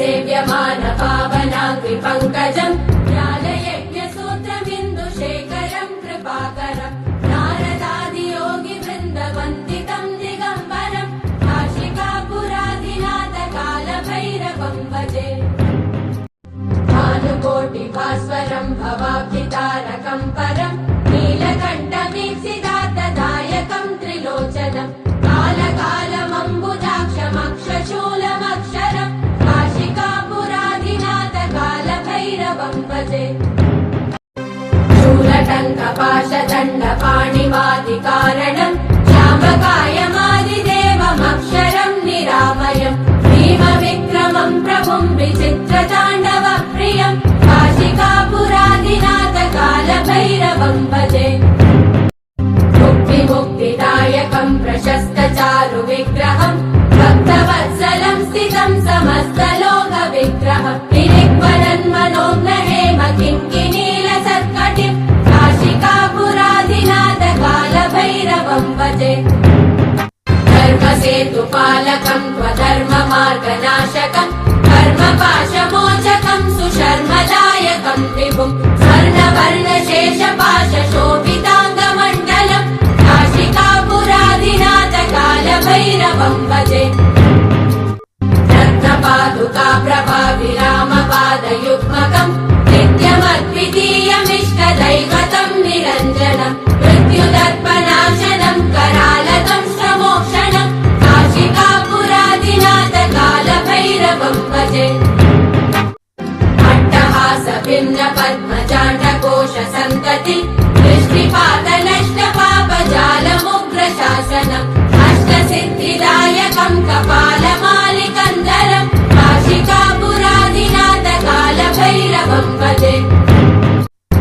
सेव्यमान पावनाग्रि पङ्कजम् ज्ञानयज्ञसूत्रमिन्दुशेखरम् कृपाकरम् नारदादियोगि वृन्दवन्दितम् दिगम्बरम् काशिकापुराधिनाथ कालभैरवम् भजे भानुकोटिभास्वरम् भवाब्धितारकम् परम् नीलकण्ठमीप्सितार्थदायकम् त्रिलोचनम् कालकालमम्बुजाक्षमक्षशूलमक्षरम् काशिकापुराधिनाथ कालभैरवम् भजे शूलटङ्कपाशदण्डपाणिमादिकारणम् श्यामकायमादिदेवमक्षरम् निरामयम् भीमविक्रमम् प्रभुम् विचित्रताण्डवप्रियम् काशिकापुराधिनाथ कालभैरवम् भजे मुक्तिदायकम् प्रशस्तचारु विग्रहम् भक्तवत्सलम् स्थितम् समस्तलोकविग्रहम् निरिक्वलन्मनोग्नहेम किङ्किनीलसत्कटिम् काशिकापुराधिनाथ कालभैरवम् भजे धर्मसेतुपालकम् त्वधर्ममार्गनाशकम् कर्मपाशमोचकम् सुशर्मदायकम् विभुम् स्वर्णवर्णशेषपाशशोभिताङ्गमण्डलम् काशिकापुराधिनाथ कालभैरवम् भजे रत्नपादुका प्रभाविरामपादयुग्मकम् नित्यमद्वितीयमिष्टदैवतम् निरञ्जनम् मृत्युदर्पनाशनम् करालकम् श्रमोक्षणम् काशिकापुराधिनाथ कालभैरवम् भजे अट्टहास भिन्न पद्मजाण्डकोश सन्तति दृष्टिपातनष्टपापजालमुग्रशासनम् अष्टसिद्धिदायकम् कपालमालिकन्दरम् काशिकापुराधिनाथ कालभैरवम् भजे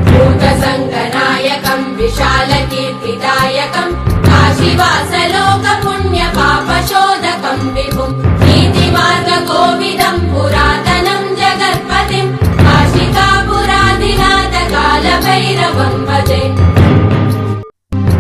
भूतसङ्गनायकम् विशालकीर्तिदायकम् काशीवासलोकपुण्यपापशोधकम् विभुम् नीतिमार्गकोविदम् पुरातनम् जगत्पतिम् काशिकापुराधिनाथ कालभैरवम् भजे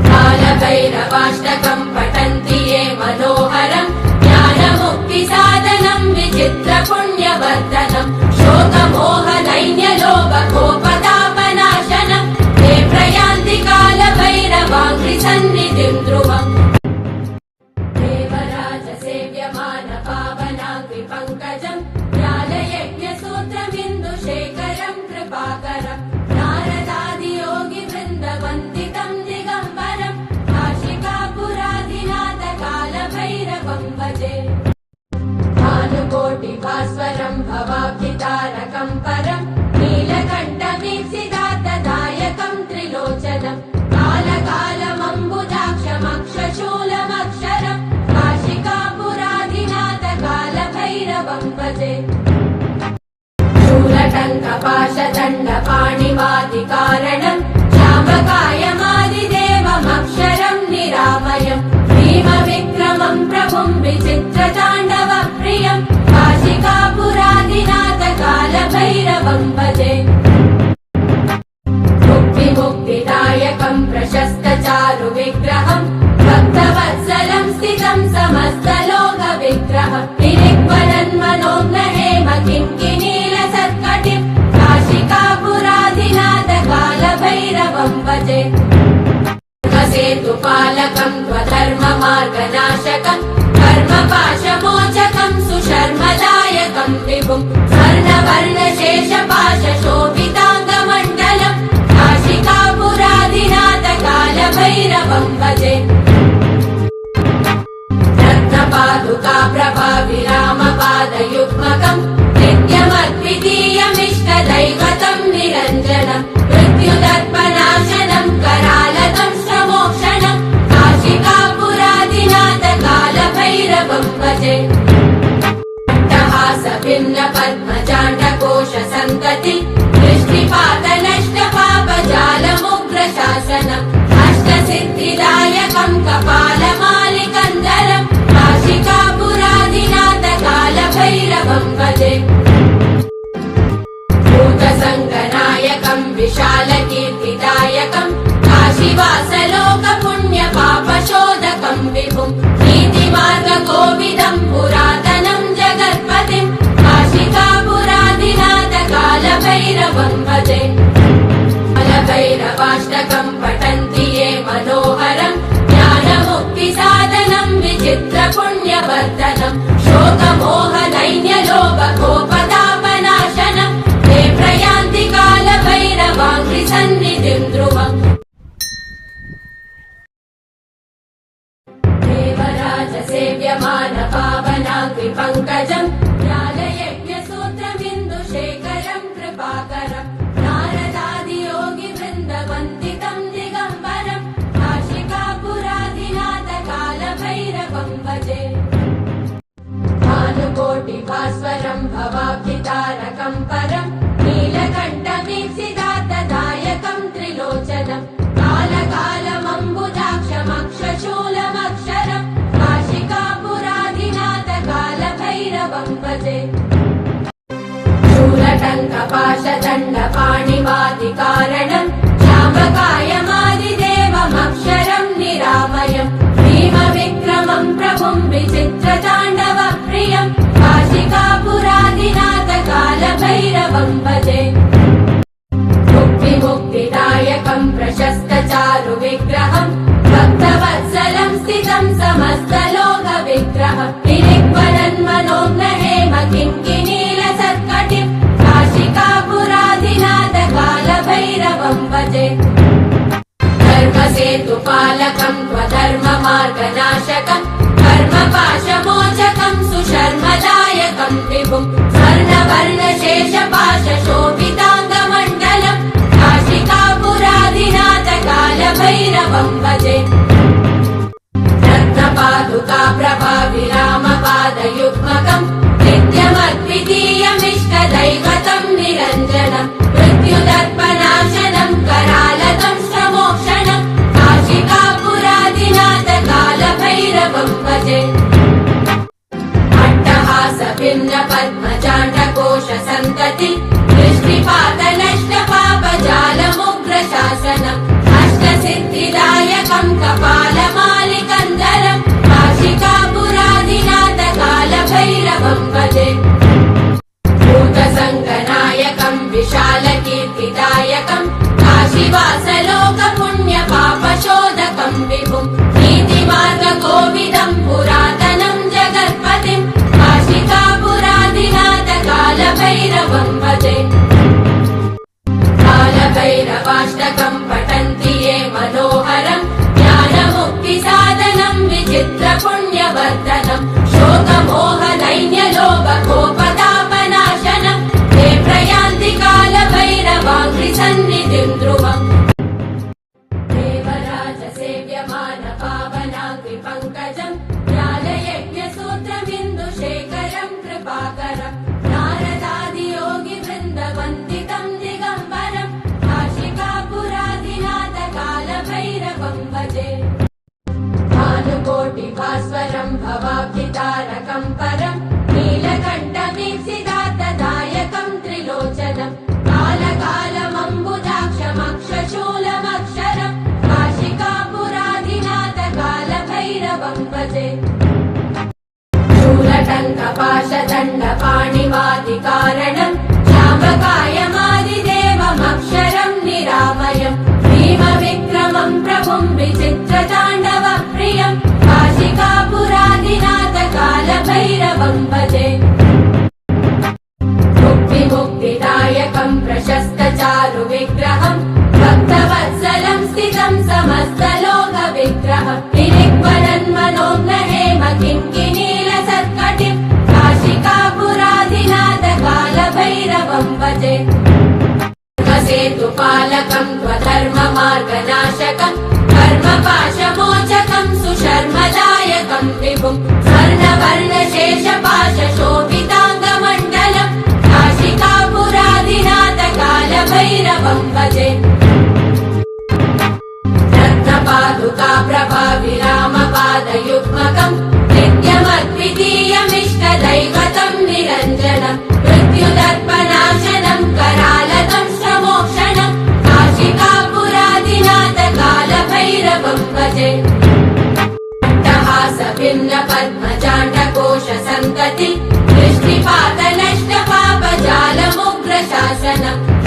कालभैरवाष्टकम् पठन्ति ये मनोहरम् ज्ञानमुक्तिसाधनम् विचित्रपुण्यवर्धनम् शोकमोहदैन्यलोभकोपतापनाशनम् ते प्रयान्ति कालभैरवाङ्घ्रिसन्निधिम् ध्रुवम् देवराजसेव्यमान पावनाग्रि पङ्कजम् ज्ञानयज्ञसूत्रमिन्दुशेखरम् कृपाकरम् नारदादियोगि वृन्दवन्दितम् दिगम्बरम् काशिकापुराधिनाथ कालभैरवम् भजे भानुकोटिभास्वरम् भवाब्धितारकम् परम् नीलकण्ठमीप्सितार्थदायकम् त्रिलोचनम् कालकालमम्बुजाक्षमक्षशूलमक्षरम् काशिकापुराधिनाथ कालभैरवम् भजे शूलटङ्कपाशदण्डपाणिमादिकारणम् श्यामकायमादिदेवमक्षरम् निरामयम् भीमविक्रमम् प्रभुम् विचित्रताण्डवप्रियम् काशिकापुराधिनाथ कालभैरवम् भजे मुक्तिदायकम् प्रशस्तचारु विग्रहम् भक्तवत्सलम् स्थितम् समस्तलोकविग्रहम् निरिक्वलन्मनोग्नहेम किङ्किनीलसत्कटिम् काशिकापुराधिनाथ कालभैरवम् भजे सेतुपालकम् त्वधर्ममार्गनाशकम् कर्मपाशमोचकम् सुशर्मदायकम् विभुम् स्वर्णवर्णशेषपाशशोभिताङ्गमण्डलम् काशिकापुराधिनाथ कालभैरवम् भजे रत्नपादुका प्रभाविरामपादयुग्मकम् नित्यमद्वितीयमिष्टदैवतम् निरञ्जनम् मृत्युदर्पनाशनम् करालकम् श्रमोक्षणम् काशिकापुराधिनाथ कालभैरवम् भजे अट्टहास भिन्न पद्मजाण्डकोश सन्तति दृष्टिपातनष्टपापजालमुग्रशासनम् अष्टसिद्धिदायकम् कपालमालिकन्दरम् काशिकापुराधिनाथ कालभैरवम् भजे भूतसङ्गनायकम् विशालकीर्तिदायकम् काशीवासलोकपुण्यपापशोधकम् विभुम् नीतिमार्गकोविदम् पुरातनम् जगत्पतिम् काशिका कालभैरवं भजे कालभैरवाष्टकं पठन्ति ये मनोहरं ज्ञानमुक्तिसाधनं विचित्रपुण्यवर्धनं शोकमोहदैन्यलोभकोपतापनाशनं ते प्रयान्ति कालभैरवाङ्घ्रिसन्निधिं ध्रुवम् देवराजसेव्यमान पावनाङ्घ्रिपङ्कजं ज्ञानयज्ञसूत्रमिन्दुशेखरं कृपाकरं नारदादियोगिवृन्दवन्दितं दिगम्बरं काशिकापुराधिनाथ कालभैरवं भजे भानुकोटिभास्वरं भवाब्धितारकं परं नीलकण्ठमीप्सितार्थदायकं त्रिलोचनं कालकालमम्बुजाक्षमक्षशूलमक्षरं काशिकापुराधिनाथ कालभैरवं भजे शूलटङ्कपाशदण्डपाणिवादिकारणं श्यामकायमादिदेवमक्षरं निरामयं भीमविक्रमं प्रभुं विचित्रताण्डवप्रियं काशिकापुराधिनाथ कालभैरवं भजे मुक्तिदायकं प्रशस्तचारुविग्रहं भक्तवत्सलं स्थितं समस्तलोकविग्रहं निरिक्वनन्मनोज्ञहेम किङ्किणीलसत्कटिं काशिकापुराधिनाथ कालभैरवं भजे धर्मसेतुपालकं त्वधर्ममार्गनाशकं कर्मपाशमोचकं सुशर्मदायकं विभुं स्वर्णवर्णशेषपाशशोभिताङ्गमण्डलं काशिकापुराधिनाथ कालभैरवं भजे रत्नपादुका प्रभाविरामपादयुग्मकं नित्यमद्वितीयमिष्टदैवतं निरञ्जनं मृत्युदर्पनाशनं करालदंष्ट्रमोक्षणं काशिकापुराधिनाथ कालभैरवं भजे अट्टहासभिन्नपद्मचाण्डकोशसन्तति दृष्टिपातनष्टपापजालमुग्रशासनम् अष्टसिद्धिदायकं कपालमालिकन्दरं काशिकापुराधिनाथ कालभैरवं भजे भूतसङ्गनायकं विशालकीर्तिदायकं काशीवासलोकपुण्यपापशोधकं विभुं नीतिमार्गकोविदं पुरातनं जगत्पतिं काशिकापुराधिनाथ कालभैरवं भजे कालभैरवाष्टकं पठन्ति ये मनोहरं ज्ञानमुक्तिसाधनं विचित्रपुण्यवर्धनं शोकमोहदैन्यलोभकोपतापनाशनं ते प्रयान्ति कालभैरवाङ्घ्रिसन्निधिं ध्रुवम् देवराजसेव्यमान पावनाङ्घ्रिपङ्कजं ज्ञानयज्ञसूत्रमिन्दुशेखरं कृपाकरं नारदादियोगिवृन्दवन्दितं दिगम्बरं काशिकापुराधिनाथ कालभैरवं भजे भानुकोटिभास्वरं भवाब्धितारकं परं नीलकण्ठमीप्सितार्थदायकं त्रिलोचनं कालकालमम्बुजाक्षमक्षशूलमक्षरं काशिकापुराधिनाथ कालभैरवं भजे शूलटङ्कपाशदण्डपाणिवादिकारणं श्यामकायमादिदेवमक्षरं निरामयं भीमविक्रमं प्रभुं विचित्रताण्डवप्रियं काशिकापुराधिनाथ कालभैरवं भजे मुक्तिदायकं प्रशस्तचारुविग्रहं भक्तवत्सलं स्थितं समस्तलोकविग्रहं निरिक्वनन्मनोज्ञहेम किङ्किणीलसत्कटिं काशिकापुराधिनाथ कालभैरवं भजे सेतुपालकं त्वधर्ममार्गनाशकं कर्मपाशमोचकं सुशर्मदायकं विभुं स्वर्णवर्णशेषपाशशोभिताङ्गमण्डलं काशिकापुराधिनाथ कालभैरवं भजे रत्नपादुका प्रभाविरामपादयुग्मकं नित्यमद्वितीयमिष्टदैवतं निरञ्जनं मृत्युदर्पनाशनं करालदंष्ट्रमोक्षणं काशिकापुराधिनाथ कालभैरवं भजे अट्टहासभिन्नपद्मचाण्डकोशसन्तति दृष्टिपातनष्टपापजालमुग्रशासनम्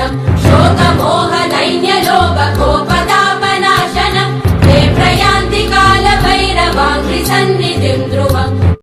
कालदंष्ट्रमोक्षणम्